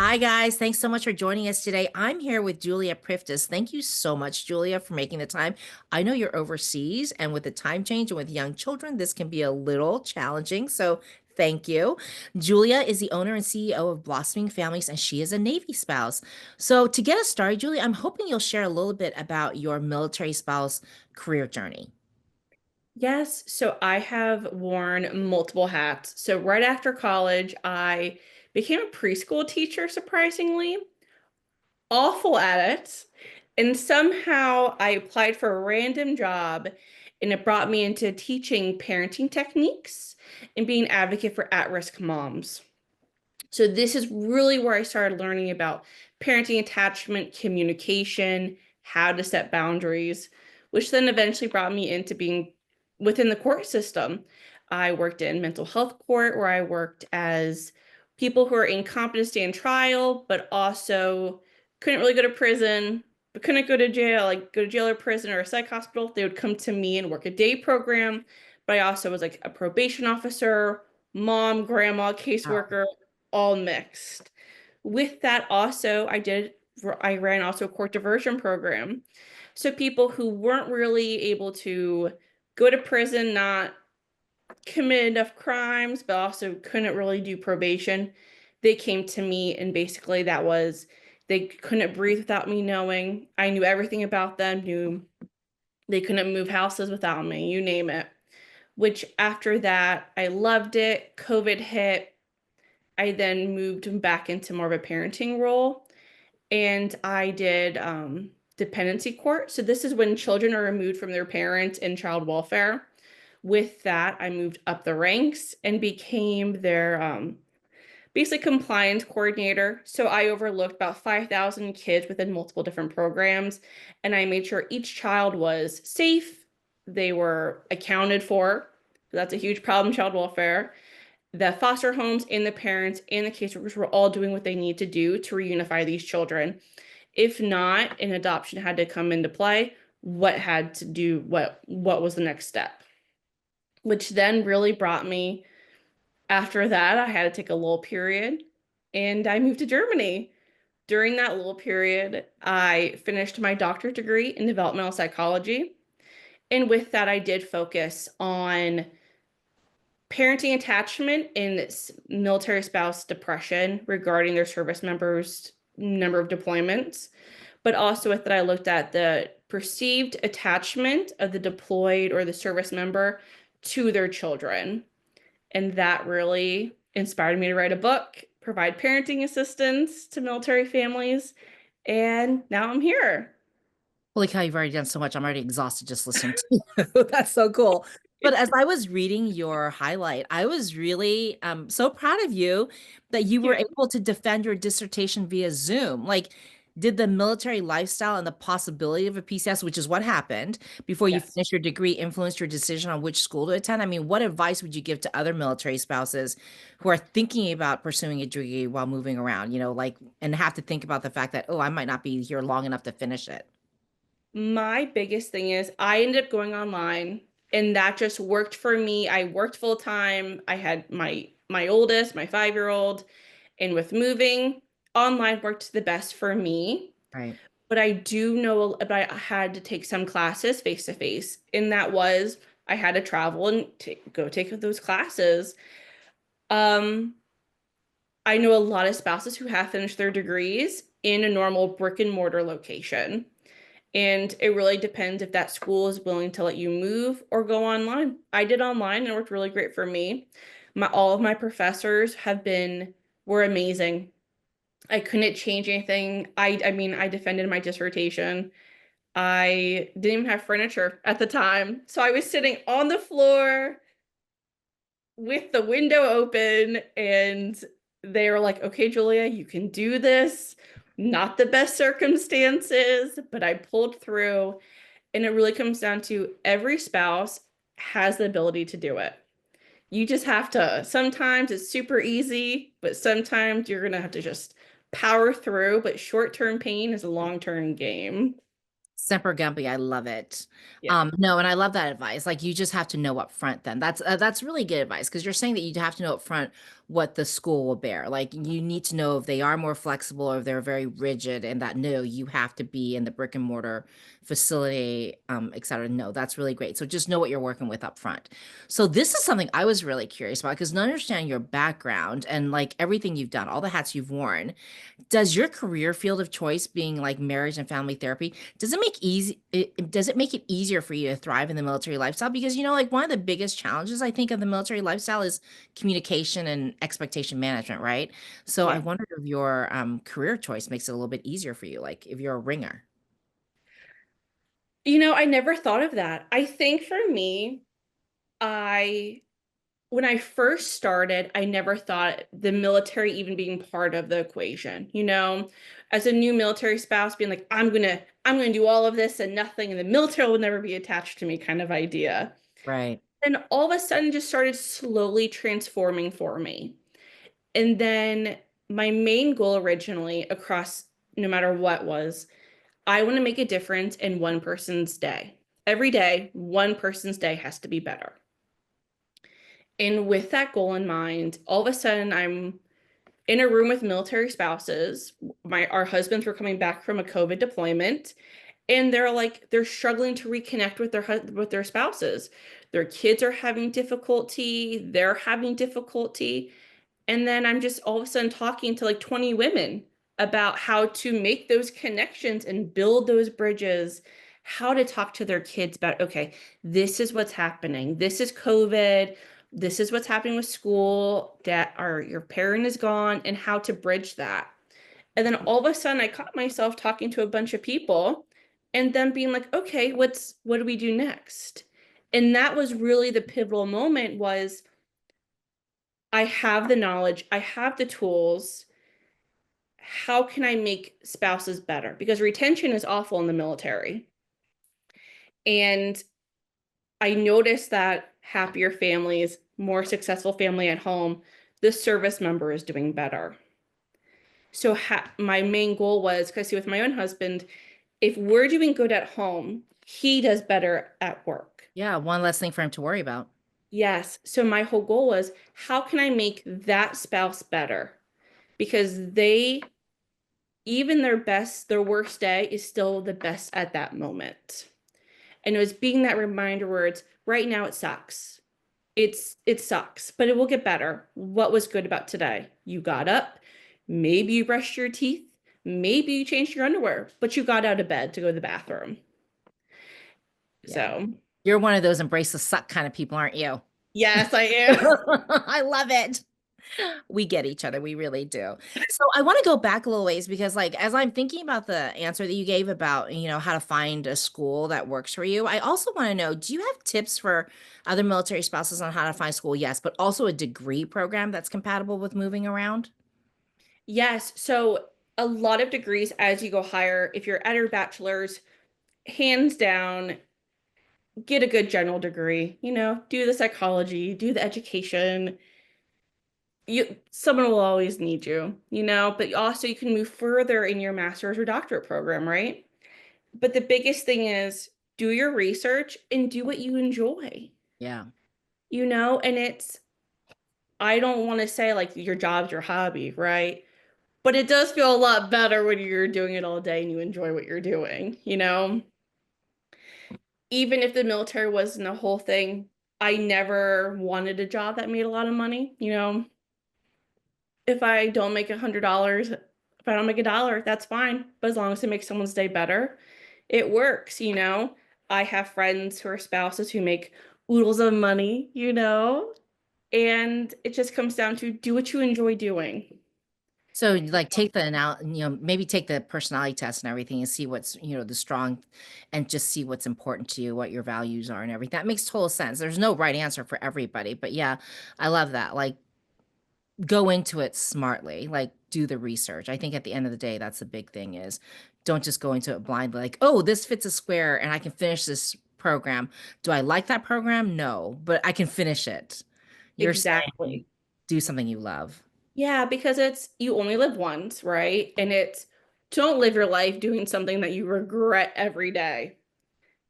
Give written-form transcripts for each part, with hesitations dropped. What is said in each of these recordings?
Hi, guys. Thanks so much for joining us today. I'm here with Julia Priftis. Thank you so much, Julia, for making the time. I know you're overseas, and with the time change and with young children, this can be a little challenging. So, thank you. Julia is the owner and CEO of Blossoming Families, and she is a Navy spouse. So, to get us started, Julia, I'm hoping you'll share a little bit about your military spouse career journey. Yes, so I have worn multiple hats. So right after college, I became a preschool teacher, surprisingly, awful at it. And somehow I applied for a random job and it brought me into teaching parenting techniques and being an advocate for at-risk moms. So this is really where I started learning about parenting attachment, communication, how to set boundaries, which then eventually brought me into being within the court system. I worked in mental health court where I worked as people who are incompetent to stand trial, but also couldn't really go to prison, but couldn't go to jail, like go to jail or prison or a psych hospital. They would come to me and work a day program. But I also was like a probation officer, mom, grandma, caseworker, all mixed. With that, also, I ran also a court diversion program. So people who weren't really able to go to prison, not commit enough crimes, but also couldn't really do probation, they came to me and basically that was they couldn't breathe without me knowing. I knew everything about them, knew they couldn't move houses without me, you name it. Which after that, I loved it. COVID hit. I then moved back into more of a parenting role and I did dependency court. So this is when children are removed from their parents in child welfare. With that, I moved up the ranks and became their basically compliance coordinator. So I overlooked about 5,000 kids within multiple different programs, and I made sure each child was safe, they were accounted for. That's a huge problem in child welfare. The foster homes and the parents and the caseworkers were all doing what they need to do to reunify these children. If not, an adoption had to come into play. What was the next step? Which then really brought me, after that, I had to take a lull period and I moved to Germany. During that lull period, I finished my doctorate degree in developmental psychology. And with that, I did focus on parenting attachment in military spouse depression regarding their service members' number of deployments. But also with that, I looked at the perceived attachment of the deployed or the service member to their children. And that really inspired me to write a book, provide parenting assistance to military families. And now I'm here. Holy cow, you've already done so much. I'm already exhausted just listening to you. That's so cool. But as I was reading your highlight, I was really so proud of you that you were Yeah. able to defend your dissertation via Zoom. Like, did the military lifestyle and the possibility of a PCS, which is what happened before you Yes. finished your degree, influence your decision on which school to attend? I mean, what advice would you give to other military spouses who are thinking about pursuing a degree while moving around, like, and have to think about the fact that, oh, I might not be here long enough to finish it? My biggest thing is I ended up going online and that just worked for me. I worked full time. I had my oldest, my 5-year-old, and with moving, online worked the best for me. Right. But I do know but I had to take some classes face to face. And that was I had to travel and go take those classes. Um, I know a lot of spouses who have finished their degrees in a normal brick and mortar location. And it really depends if that school is willing to let you move or go online. I did online and it worked really great for me. All of my professors were amazing. I couldn't change anything. I mean, I defended my dissertation. I didn't even have furniture at the time. So I was sitting on the floor with the window open and they were like, okay, Julia, you can do this. Not the best circumstances, but I pulled through. And it really comes down to every spouse has the ability to do it. You just have to, sometimes it's super easy, but sometimes you're going to have to just power through. But short-term pain is a long-term game. Semper Gumpy, I love it. Yeah. No, and I love that advice. Like you just have to know up front then. That's really good advice because you're saying that you have to know up front what the school will bear. Like you need to know if they are more flexible or if they're very rigid and that no, you have to be in the brick and mortar facility, et cetera. No, that's really great. So just know what you're working with up front. So this is something I was really curious about because understanding your background and like everything you've done, all the hats you've worn, does your career field of choice being like marriage and family therapy, does it make it easier for you to thrive in the military lifestyle? Because like one of the biggest challenges I think of the military lifestyle is communication and expectation management, right? So I Yeah. wondered if your career choice makes it a little bit easier for you, like if you're a ringer. I never thought of that. I think for me, I when I first started, I never thought the military even being part of the equation, as a new military spouse being like, I'm gonna do all of this and nothing, and the military will never be attached to me kind of idea. Right. And all of a sudden just started slowly transforming for me. And then my main goal originally across no matter what was I want to make a difference in one person's day. Every day, one person's day has to be better. And with that goal in mind, all of a sudden I'm in a room with military spouses. Our husbands were coming back from a COVID deployment, and they're struggling to reconnect with their spouses. Their kids are having difficulty, they're having difficulty. And then I'm just all of a sudden talking to like 20 women about how to make those connections and build those bridges, how to talk to their kids about, okay, this is what's happening. This is COVID. This is what's happening with school, that or your parent is gone, and how to bridge that. And then all of a sudden I caught myself talking to a bunch of people and then being like, okay, what do we do next? And that was really the pivotal moment was I have the knowledge, I have the tools. How can I make spouses better? Because retention is awful in the military. And I noticed that happier families, more successful family at home, the service member is doing better. So my main goal was, because see, with my own husband, if we're doing good at home, he does better at work. Yeah, one less thing for him to worry about. Yes. So my whole goal was, how can I make that spouse better? Because even their worst day is still the best at that moment. And it was being that reminder where it's right now it sucks. It sucks, but it will get better. What was good about today? You got up, maybe you brushed your teeth, maybe you changed your underwear, but you got out of bed to go to the bathroom. Yeah. So, You're one of those embrace the suck kind of people, aren't you? yes, I am. I love it. We get each other. We really do. So I want to go back a little ways because like as I'm thinking about the answer that you gave about, how to find a school that works for you, I also want to know, do you have tips for other military spouses on how to find school? Yes, but also a degree program that's compatible with moving around? Yes, so a lot of degrees as you go higher, if you're at your bachelor's, hands down, get a good general degree, do the psychology, do the education. Someone will always need you, but also you can move further in your master's or doctorate program, right? But the biggest thing is do your research and do what you enjoy, Yeah. and I don't want to say like your job's your hobby, right? But it does feel a lot better when you're doing it all day and you enjoy what you're doing. Even if the military wasn't a whole thing, I never wanted a job that made a lot of money. If I don't make $100, if I don't make a dollar, that's fine. But as long as it makes someone's day better, it works. I have friends who are spouses who make oodles of money, and it just comes down to do what you enjoy doing. So like take maybe take the personality test and everything and see what's, the strong and just see what's important to you, what your values are and everything. That makes total sense. There's no right answer for everybody, but yeah, I love that. Like go into it smartly, like do the research. I think at the end of the day, that's the big thing is don't just go into it blindly like, oh, this fits a square and I can finish this program. Do I like that program? No, but I can finish it. You're saying Exactly. do something you love. Yeah, because it's you only live once, right? And it's Don't live your life doing something that you regret every day.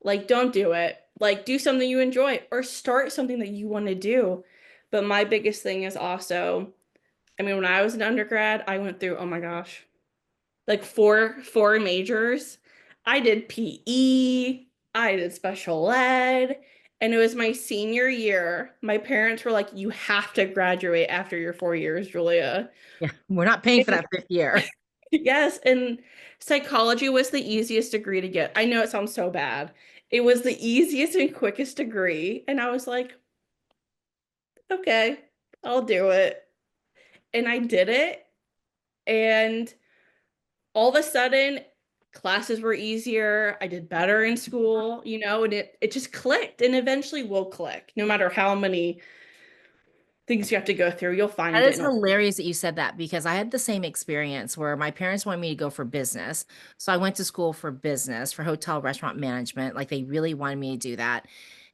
Like, don't do it. Like, do something you enjoy or start something that you want to do. But my biggest thing is also, I mean, when I was an undergrad, I went through, oh my gosh, like four majors. I did PE, I did special ed, and it was my senior year. My parents were like, "You have to graduate after your 4 years, Julia." Yeah, we're not paying for that fifth year. Yes, and psychology was the easiest degree to get. I know it sounds so bad. It was the easiest and quickest degree, and I was like, "Okay, I'll do it." And I did it, and all of a sudden classes were easier. I did better in school, and it just clicked and eventually will click. No matter how many things you have to go through, you'll That find it. is hilarious that you said that because I had the same experience where my parents wanted me to go for business. So I went to school for business, for hotel restaurant management. Like they really wanted me to do that.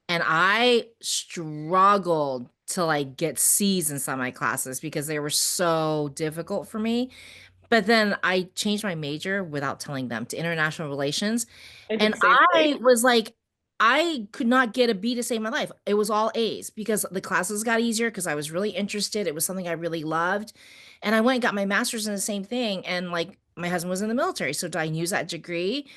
And I struggled to like get C's in some of my classes because they were so difficult for me. But then I changed my major without telling them to international relations. I did And the same thing. I was like, I could not get a B to save my life. It was all A's because the classes got easier because I was really interested. It was something I really loved. And I went and got my master's in the same thing. And like my husband was in the military. So did I use that degree?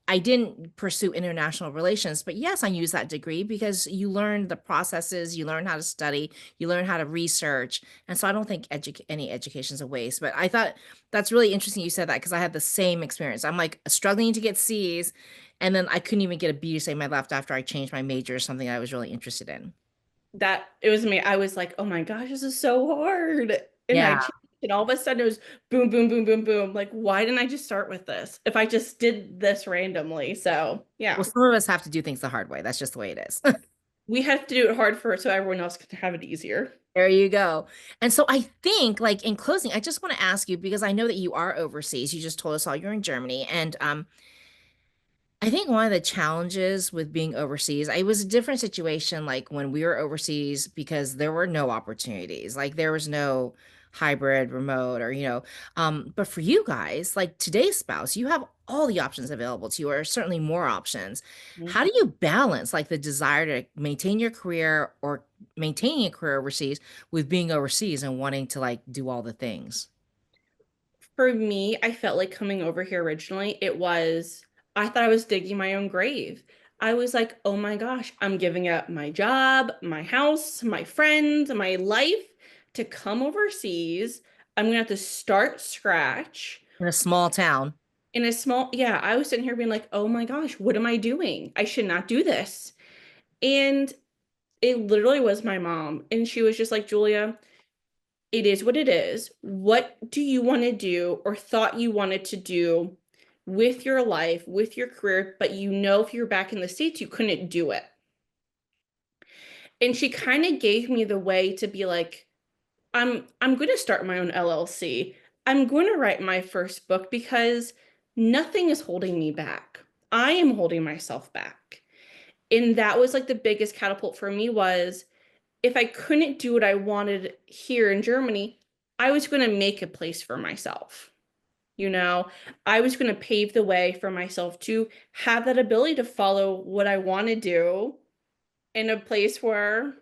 I didn't pursue international relations, but yes, I use that degree because you learn the processes, you learn how to study, you learn how to research. And so I don't think any education is a waste. But I thought that's really interesting you said that because I had the same experience. I'm like struggling to get C's, and then I couldn't even get a B to save my left after I changed my major or something I was really interested in. That it was me. I was like, oh my gosh, this is so hard. And I Yeah. changed, and all of a sudden it was boom, boom, boom, boom, boom. Like, why didn't I just start with this if I just did this randomly? So, Well, yeah, some of us have to do things the hard way. That's just the way it is. we have to do it hard for so everyone else can have it easier. There you go. And so I think, like in closing, I just want to ask you because I know that you are overseas. You just told us all you're in Germany, and I think one of the challenges with being overseas, it was a different situation like when we were overseas because there were no opportunities. Like there was no hybrid, remote, or but for you guys, like today's spouse, you have all the options available to you, or certainly more options. How do you balance like the desire to maintain your career or maintaining a career overseas with being overseas and wanting to like do all the things? For me, I felt like coming over here originally, I thought I was digging my own grave. I was like, oh my gosh, I'm giving up my job, my house, my friends, my life to come overseas. I'm gonna have to start scratch In a small town. in a small, yeah, I was sitting here being like, oh my gosh, what am I doing? I should not do this. And it literally was my mom. And she was just like, Julia, it is what it is. What do you want to do or thought you wanted to do with your life, with your career, but if you're back in the States, you couldn't do it. And she kind of gave me the way to be like, I'm going to start my own LLC. I'm going to write my first book because nothing is holding me back. I am holding myself back. And that was like the biggest catapult for me was if I couldn't do what I wanted here in Germany, I was going to make a place for myself. You know, I was going to pave the way for myself to have that ability to follow what I want to do in a place where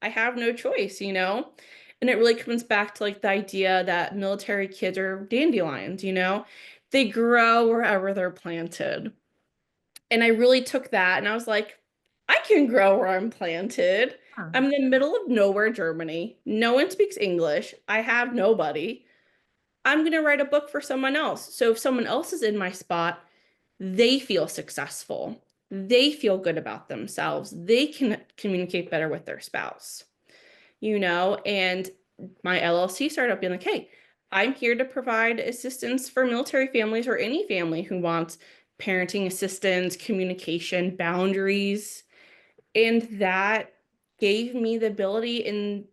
I have no choice. And it really comes back to like the idea that military kids are dandelions. They grow wherever they're planted. And I really took that and I was like, I can grow where I'm planted. I'm in the middle of nowhere, Germany. No one speaks English. I have nobody. I'm going to write a book for someone else. So if someone else is in my spot, they feel successful. They feel good about themselves. They can communicate better with their spouse. And my LLC started up being like, hey, I'm here to provide assistance for military families or any family who wants parenting assistance, communication, boundaries. And that gave me the ability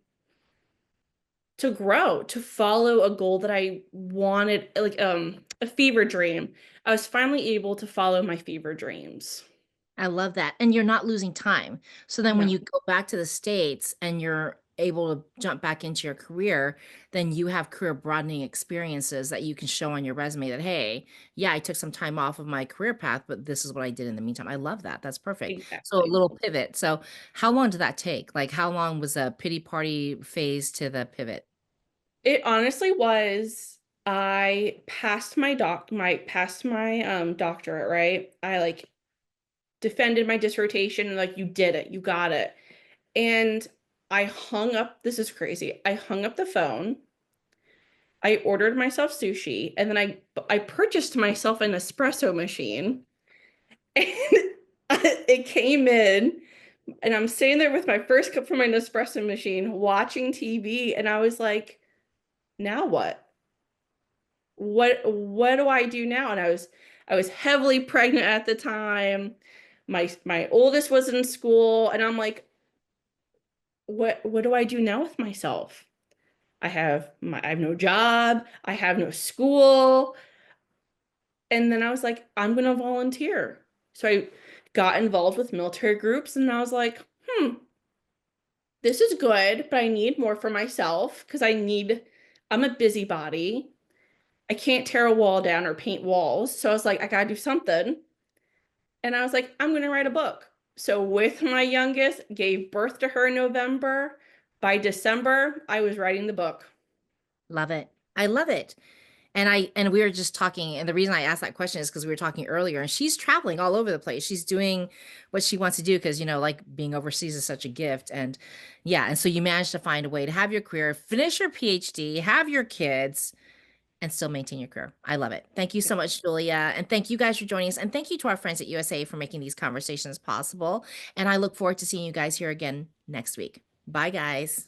to grow, to follow a goal that I wanted, like a fever dream. I was finally able to follow my fever dreams. I love that. And you're not losing time. So then when No. you go back to the States and you're able to jump back into your career, then you have career broadening experiences that you can show on your resume that, hey, yeah, I took some time off of my career path, but this is what I did in the meantime. I love that. That's perfect. So a Exactly. little pivot. So how long did that take? Like how long was a pity party phase to the pivot? It honestly was, I passed my doctorate, right? I like defended my dissertation and like you did it, you got it. And I hung up, this is crazy. I hung up the phone. I ordered myself sushi and then I purchased myself an espresso machine. And it came in and I'm sitting there with my first cup from my Nespresso machine watching TV and I was like, now what? What do I do now? And I was heavily pregnant at the time. My oldest was in school and I'm like, what do I do now with myself? I have no job, I have no school. And then I was like, I'm gonna volunteer. So I got involved with military groups and I was like, this is good, but I need more for myself because I'm a busybody. I can't tear a wall down or paint walls. So I was like, I gotta do something. And I was like, I'm gonna write a book. So with my youngest, gave birth to her in November. By December, I was writing the book. Love it. I love it. And we were just talking, and the reason I asked that question is because we were talking earlier, and she's traveling all over the place. She's doing what she wants to do because, like being overseas is such a gift. And yeah, and so you managed to find a way to have your career, finish your PhD, have your kids, and still maintain your career. I love it. Thank you so much, Julia. And thank you guys for joining us. And thank you to our friends at USAA for making these conversations possible. And I look forward to seeing you guys here again next week. Bye, guys.